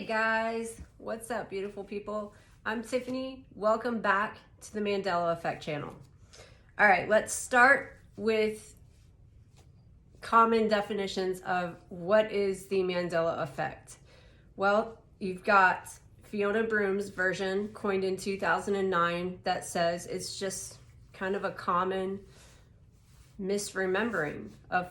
Guys, what's up, beautiful people? I'm Tiffany. Welcome back to the Mandela Effect channel. All right, let's start with common definitions of what is the Mandela Effect. Well, you've got Fiona Broom's version, coined in 2009, that says it's just kind of a common misremembering of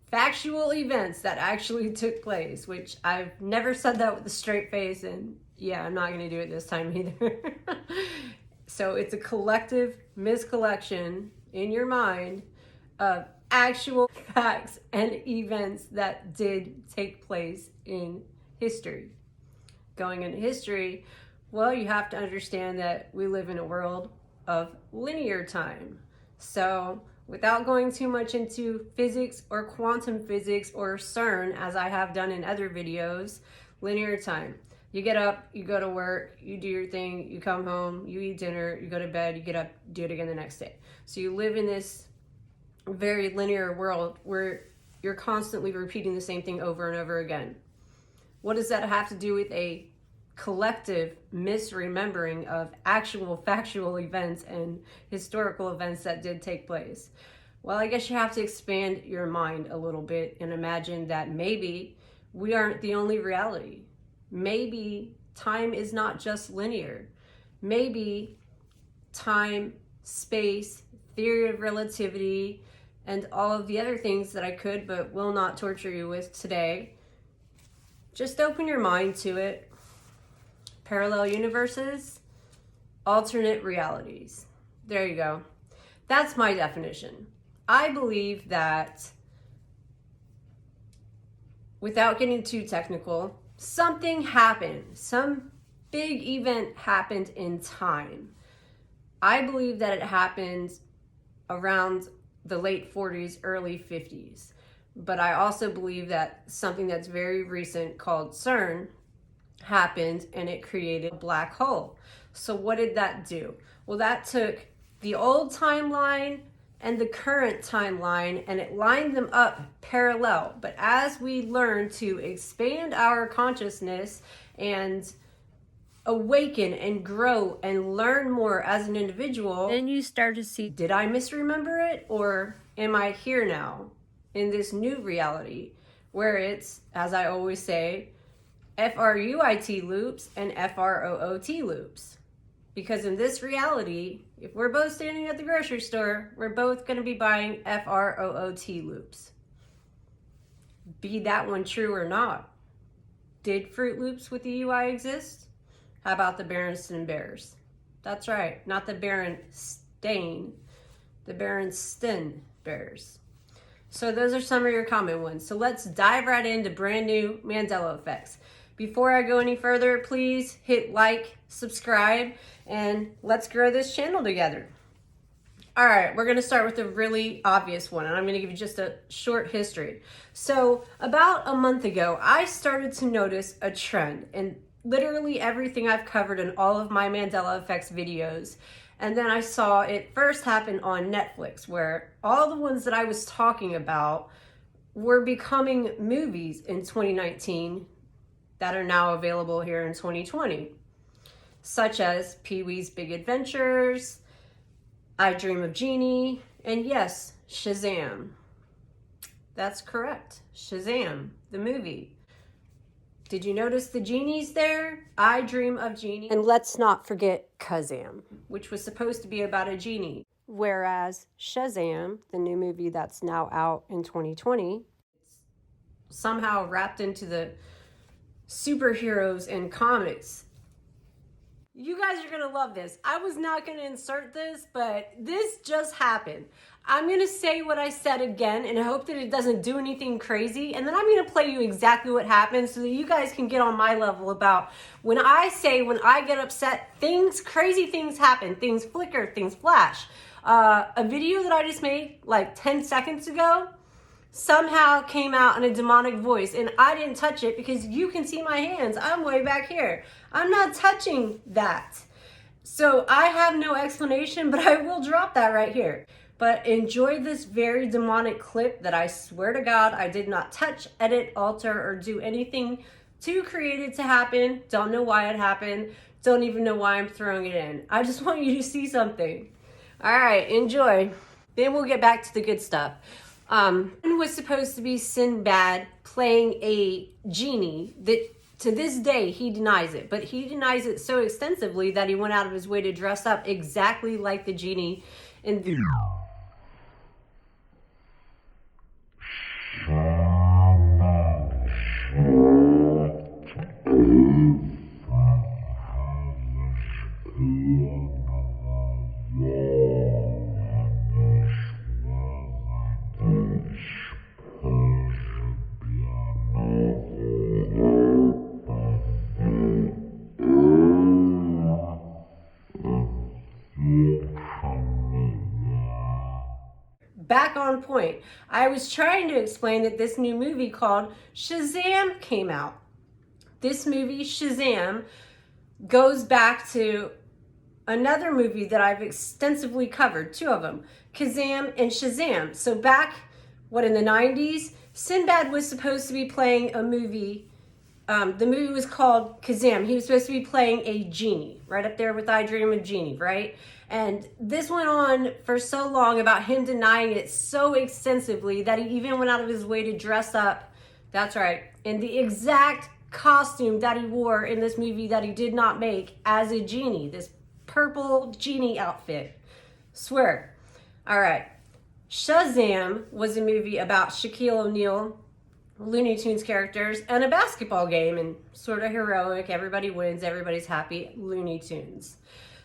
factual events that actually took place, which I've never said that with a straight face, and yeah, I'm not going to do it this time either. So it's a collective miscollection in your mind of actual facts and events that did take place in history. Going into history, well, you have to understand that we live in a world of linear time. So without going too much into physics or quantum physics or CERN, as I have done in other videos, linear time. You get up, you go to work, you do your thing, you come home, you eat dinner, you go to bed, you get up, do it again the next day. So you live in this very linear world where you're constantly repeating the same thing over and over again. What does that have to do with a collective misremembering of actual factual events and historical events that did take place? Well, I guess you have to expand your mind a little bit and imagine that maybe we aren't the only reality. Maybe time is not just linear. Maybe time, space, theory of relativity, and all of the other things that I could but will not torture you with today. Just open your mind to it. Parallel universes, alternate realities. There you go. That's my definition. I believe that, without getting too technical, something happened. Some big event happened in time. I believe that it happened around the late 40s, early 50s. But I also believe that something that's very recent called CERN happened, and it created a black hole. So what did that do? Well, that took the old timeline and the current timeline and it lined them up parallel. But as we learn to expand our consciousness and awaken and grow and learn more as an individual, then you start to see, did I misremember it, or am I here now in this new reality where it's, as I always say, FRUIT loops and FROOT loops? Because in this reality, if we're both standing at the grocery store, we're both going to be buying FROOT loops. Be that one true or not. Did Fruit Loops with the UI exist? How about the Berenstain Bears? That's right, not the Berenstain, the Berenstain Bears. So those are some of your common ones. So let's dive right into brand new Mandela Effects. Before I go any further, please hit like, subscribe, and let's grow this channel together. All right, we're gonna start with a really obvious one, and I'm gonna give you just a short history. So about a month ago, I started to notice a trend in literally everything I've covered in all of my Mandela Effects videos. And then I saw it first happen on Netflix, where all the ones that I was talking about were becoming movies in 2019 that are now available here in 2020, such as Pee-wee's Big Adventures, I Dream of Jeannie, and yes, Shazam. That's correct, Shazam, the movie. Did you notice the genies there? I Dream of Jeannie. And let's not forget Kazam, which was supposed to be about a genie. Whereas Shazam, the new movie that's now out in 2020, somehow wrapped into the superheroes and comics. You guys are gonna love this. I was not gonna insert this, but this just happened. I'm gonna say what I said again and I hope that it doesn't do anything crazy, and then I'm gonna play you exactly what happened so that you guys can get on my level about when I say, when I get upset, crazy things happen, things flicker, things flash. A video that I just made like 10 seconds ago somehow came out in a demonic voice, and I didn't touch it because you can see my hands. I'm way back here. I'm not touching that. So I have no explanation, but I will drop that right here. But enjoy this very demonic clip that I swear to God I did not touch, edit, alter, or do anything Too creative to happen. Don't know why it happened. Don't even know why I'm throwing it in. I just want you to see something. All right, enjoy. Then we'll get back to the good stuff. It was supposed to be Sinbad playing a genie that to this day he denies it, but he denies it so extensively that he went out of his way to dress up exactly like the genie in the back on point. I was trying to explain that this new movie called Shazam came out. This movie, Shazam, goes back to another movie that I've extensively covered, two of them, Kazam and Shazam. So back, in the 90s, Sinbad was supposed to be playing a movie. The movie was called Kazam. He was supposed to be playing a genie, right up there with I Dream of Jeannie, right? And this went on for so long about him denying it so extensively that he even went out of his way to dress up, that's right, in the exact costume that he wore in this movie that he did not make as a genie, this purple genie outfit. Swear. All right. Shazam was a movie about Shaquille O'Neal, Looney Tunes characters, and a basketball game, and sort of heroic, everybody wins, everybody's happy, Looney Tunes.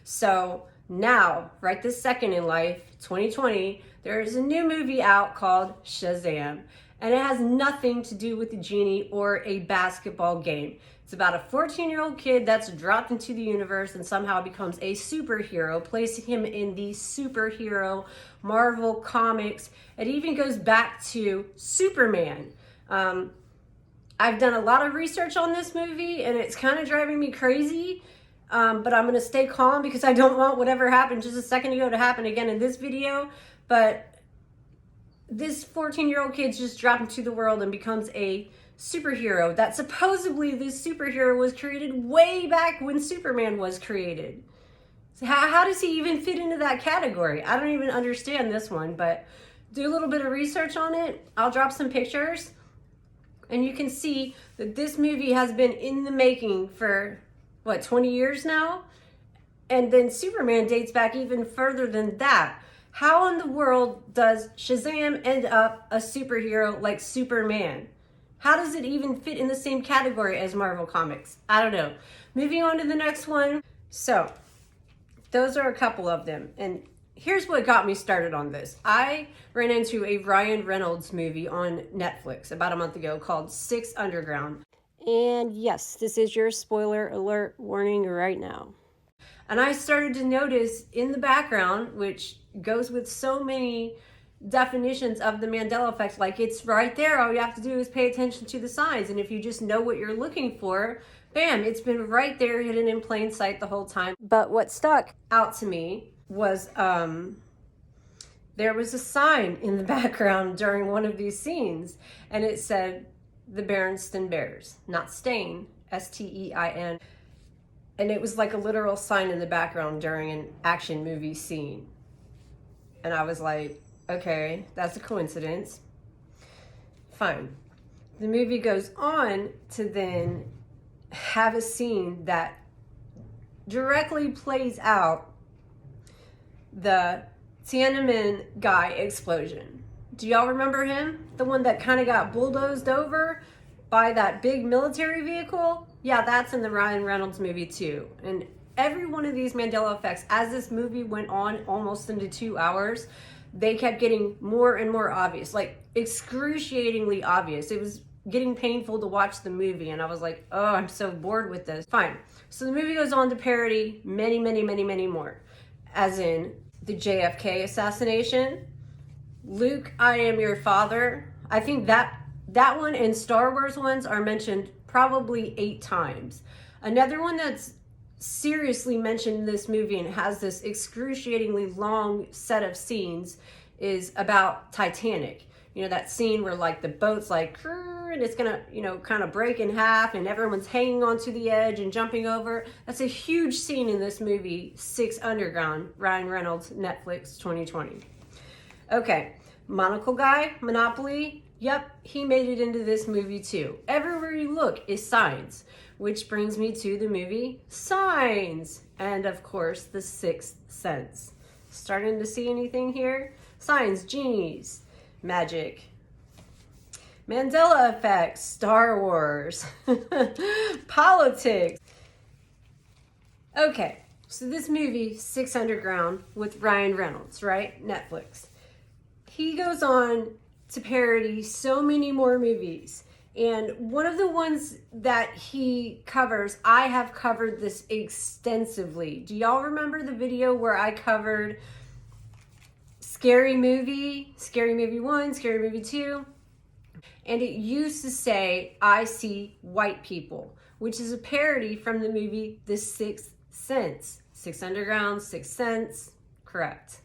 So now, right this second in life, 2020, there is a new movie out called Shazam, and it has nothing to do with the genie or a basketball game. It's about a 14-year-old kid that's dropped into the universe and somehow becomes a superhero, placing him in the superhero Marvel comics. It even goes back to Superman. I've done a lot of research on this movie, and it's kind of driving me crazy. But I'm going to stay calm because I don't want whatever happened just a second ago to happen again in this video. But this 14-year-old kid just dropped into the world and becomes a superhero that supposedly this superhero was created way back when Superman was created. So how does he even fit into that category? I don't even understand this one, but do a little bit of research on it. I'll drop some pictures, and you can see that this movie has been in the making for 20 years now? And then Superman dates back even further than that. How in the world does Shazam end up a superhero like Superman? How does it even fit in the same category as Marvel Comics? I don't know. Moving on to the next one. So, those are a couple of them. And here's what got me started on this. I ran into a Ryan Reynolds movie on Netflix about a month ago called Six Underground. And yes, this is your spoiler alert warning right now. And I started to notice in the background, which goes with so many definitions of the Mandela Effect, like it's right there. All you have to do is pay attention to the signs. And if you just know what you're looking for, bam, it's been right there hidden in plain sight the whole time. But what stuck out to me was there was a sign in the background during one of these scenes, and it said, "The Berenstain Bears," not Stain, Stein. And it was like a literal sign in the background during an action movie scene. And I was like, okay, that's a coincidence. Fine. The movie goes on to then have a scene that directly plays out the Tiananmen guy explosion. Do y'all remember him? The one that kind of got bulldozed over by that big military vehicle? Yeah, that's in the Ryan Reynolds movie too. And every one of these Mandela Effects, as this movie went on almost into 2 hours, they kept getting more and more obvious, like excruciatingly obvious. It was getting painful to watch the movie, and I was like, oh, I'm so bored with this. Fine. So the movie goes on to parody many, many, many, many more, as in the JFK assassination, Luke, I am your father. I think that one and Star Wars ones are mentioned probably 8 times. Another one that's seriously mentioned in this movie and has this excruciatingly long set of scenes is about Titanic. You know, that scene where like the boat's like and it's gonna, you know, kind of break in half and everyone's hanging onto the edge and jumping over. That's a huge scene in this movie, 6 Underground, Ryan Reynolds, Netflix, 2020. Okay, Monocle Guy, Monopoly. Yep, he made it into this movie too. Everywhere you look is signs, which brings me to the movie Signs. And of course, The Sixth Sense. Starting to see anything here? Signs, genies, magic. Mandela Effects, Star Wars, politics. Okay, so this movie, 6 Underground, with Ryan Reynolds, right? Netflix. He goes on to parody so many more movies. And one of the ones that he covers, I have covered this extensively. Do y'all remember the video where I covered Scary Movie 1, Scary Movie 2? And it used to say, I see white people, which is a parody from the movie The Sixth Sense. 6 Underground, Sixth Sense, correct.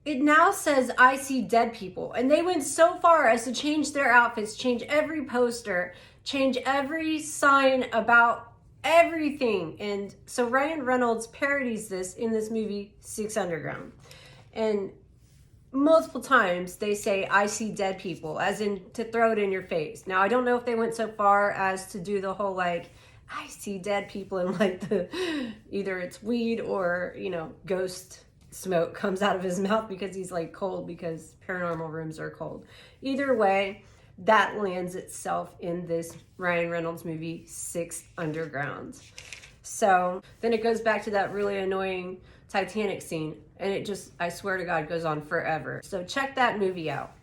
It now says, I see dead people. And they went so far as to change their outfits, change every poster, change every sign about everything. And so Ryan Reynolds parodies this in this movie, 6 Underground. And multiple times they say, I see dead people, as in to throw it in your face. Now, I don't know if they went so far as to do the whole, like, I see dead people, and like the, either it's weed or, you know, ghost smoke comes out of his mouth because he's like cold, because paranormal rooms are cold. Either way, that lands itself in this Ryan Reynolds movie, 6 Underground. So then it goes back to that really annoying Titanic scene, and it just, I swear to God, goes on forever. So check that movie out.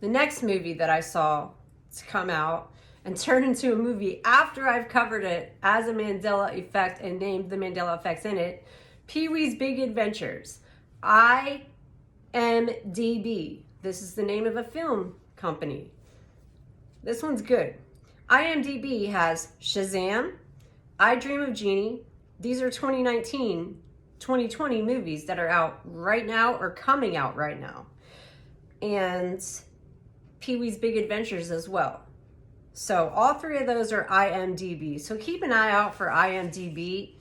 The next movie that I saw to come out and turn into a movie after I've covered it as a Mandela Effect and named the Mandela Effects in it, Pee-wee's Big Adventures. IMDb. This is the name of a film company. This one's good. IMDb has Shazam, I Dream of Jeannie. These are 2019, 2020 movies that are out right now or coming out right now. And Pee-wee's Big Adventures as well. So all 3 of those are IMDb. So keep an eye out for IMDb,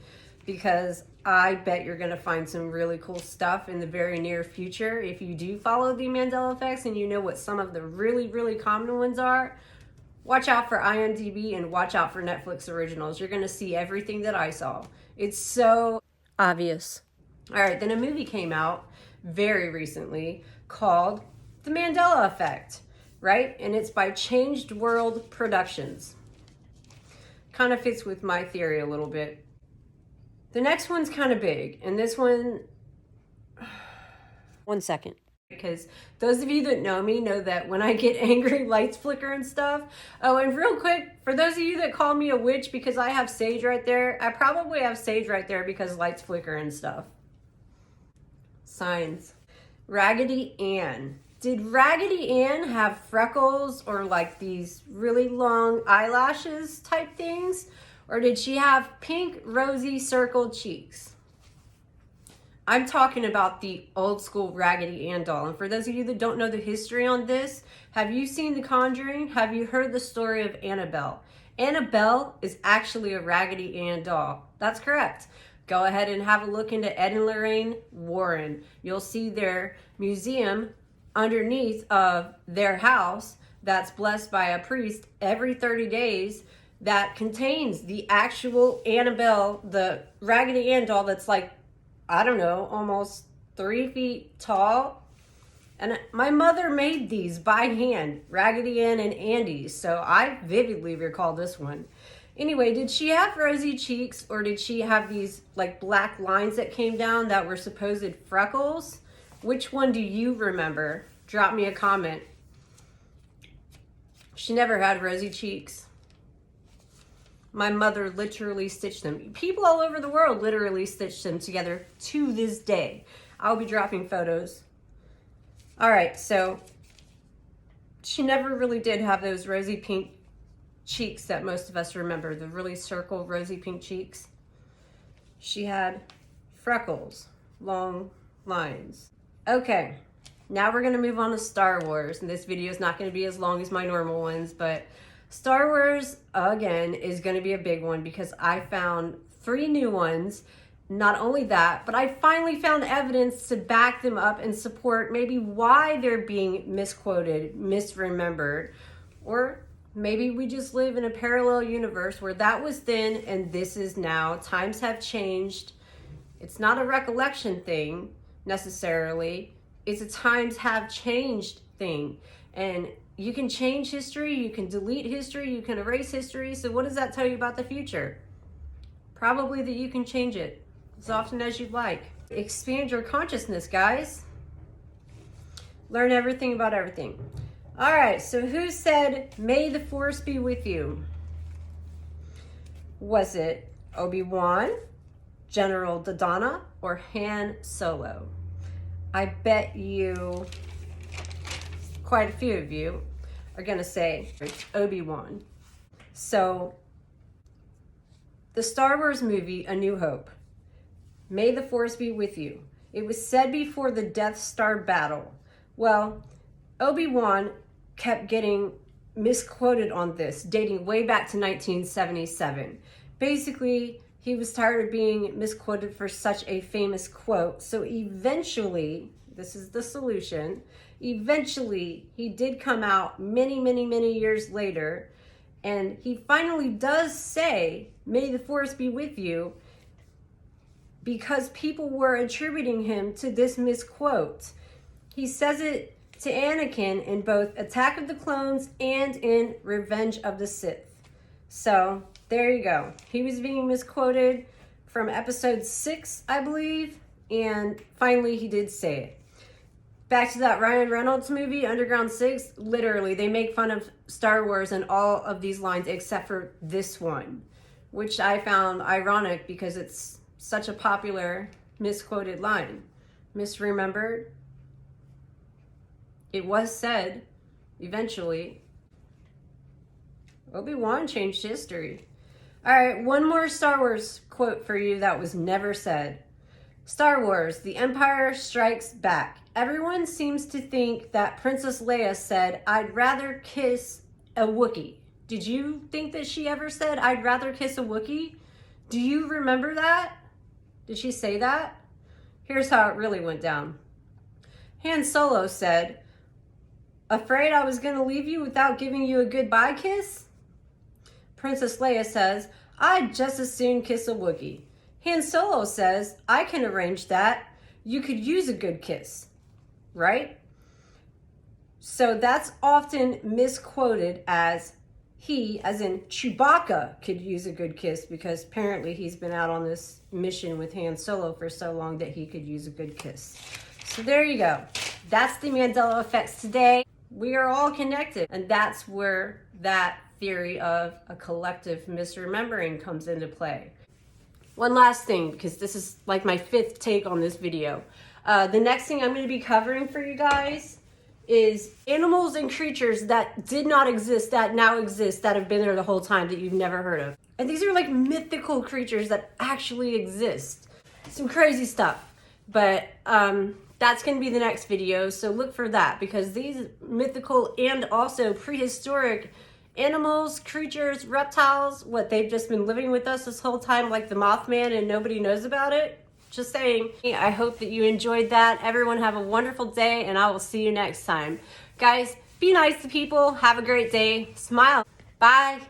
because I bet you're going to find some really cool stuff in the very near future. If you do follow the Mandela Effects and you know what some of the really, really common ones are, watch out for IMDb and watch out for Netflix originals. You're going to see everything that I saw. It's so obvious. All right, then a movie came out very recently called The Mandela Effect, right? And it's by Changed World Productions. Kind of fits with my theory a little bit. The next one's kind of big, and this one, 1 second. Because those of you that know me know that when I get angry, lights flicker and stuff. Oh, and real quick, for those of you that call me a witch because I have sage right there, I probably have sage right there because lights flicker and stuff. Signs. Raggedy Ann. Did Raggedy Ann have freckles or like these really long eyelashes type things? Or did she have pink, rosy, circled cheeks? I'm talking about the old school Raggedy Ann doll. And for those of you that don't know the history on this, have you seen The Conjuring? Have you heard the story of Annabelle? Annabelle is actually a Raggedy Ann doll. That's correct. Go ahead and have a look into Ed and Lorraine Warren. You'll see their museum underneath of their house that's blessed by a priest every 30 days that contains the actual Annabelle, the Raggedy Ann doll that's like, I don't know, almost 3 feet tall. And my mother made these by hand, Raggedy Ann and Andy's, so I vividly recall this one. Anyway, did she have rosy cheeks, or did she have these like black lines that came down that were supposed freckles? Which one do you remember? Drop me a comment. She never had rosy cheeks. My mother literally stitched them. People all over the world literally stitched them together to this day. I'll be dropping photos. All right, so she never really did have those rosy pink cheeks that most of us remember, the really circle rosy pink cheeks. She had freckles, long lines. Okay, Now we're going to move on to Star Wars. And this video is not going to be as long as my normal ones, but Star Wars, again, is going to be a big one because I found 3 new ones. Not only that, but I finally found evidence to back them up and support maybe why they're being misquoted, misremembered, or maybe we just live in a parallel universe where that was then and this is now. Times have changed. It's not a recollection thing necessarily. It's a times have changed thing. And you can change history, you can delete history, you can erase history. So what does that tell you about the future? Probably that you can change it as often as you'd like. Expand your consciousness, guys. Learn everything about everything. All right, so who said, "May the Force be with you"? Was it Obi-Wan, General Dodonna, or Han Solo? I bet you quite a few of you are gonna say it's Obi-Wan. So the Star Wars movie, A New Hope, "May the Force be with you." It was said before the Death Star battle. Well, Obi-Wan kept getting misquoted on this, dating way back to 1977. Basically, he was tired of being misquoted for such a famous quote. So eventually, this is the solution, eventually he did come out many, many, many years later, and he finally does say, "May the Force be with you," because people were attributing him to this misquote. He says it to Anakin in both Attack of the Clones and in Revenge of the Sith. So there you go. He was being misquoted from episode 6, I believe, and finally he did say it. Back to that Ryan Reynolds movie, Underground 6, literally they make fun of Star Wars in all of these lines except for this one, which I found ironic because it's such a popular misquoted line. Misremembered. It was said, eventually. Obi-Wan changed history. All right, one more Star Wars quote for you that was never said. Star Wars, The Empire Strikes Back. Everyone seems to think that Princess Leia said, "I'd rather kiss a Wookiee." Did you think that she ever said, "I'd rather kiss a Wookiee"? Do you remember that? Did she say that? Here's how it really went down. Han Solo said, "Afraid I was going to leave you without giving you a goodbye kiss?" Princess Leia says, "I'd just as soon kiss a Wookiee." Han Solo says, "I can arrange that. You could use a good kiss." Right? So that's often misquoted as he, as in Chewbacca, could use a good kiss because apparently he's been out on this mission with Han Solo for so long that he could use a good kiss. So there you go. That's the Mandela Effects today. We are all connected, and that's where that theory of a collective misremembering comes into play. One last thing, because this is like my 5th take on this video. The next thing I'm going to be covering for you guys is animals and creatures that did not exist, that now exist, that have been there the whole time that you've never heard of. And these are like mythical creatures that actually exist. Some crazy stuff. But that's going to be the next video, so look for that, because these mythical and also prehistoric animals, creatures, reptiles, they've just been living with us this whole time like the Mothman and nobody knows about it. Just saying. I hope that you enjoyed that. Everyone have a wonderful day, and I will see you next time. Guys, be nice to people. Have a great day. Smile. Bye.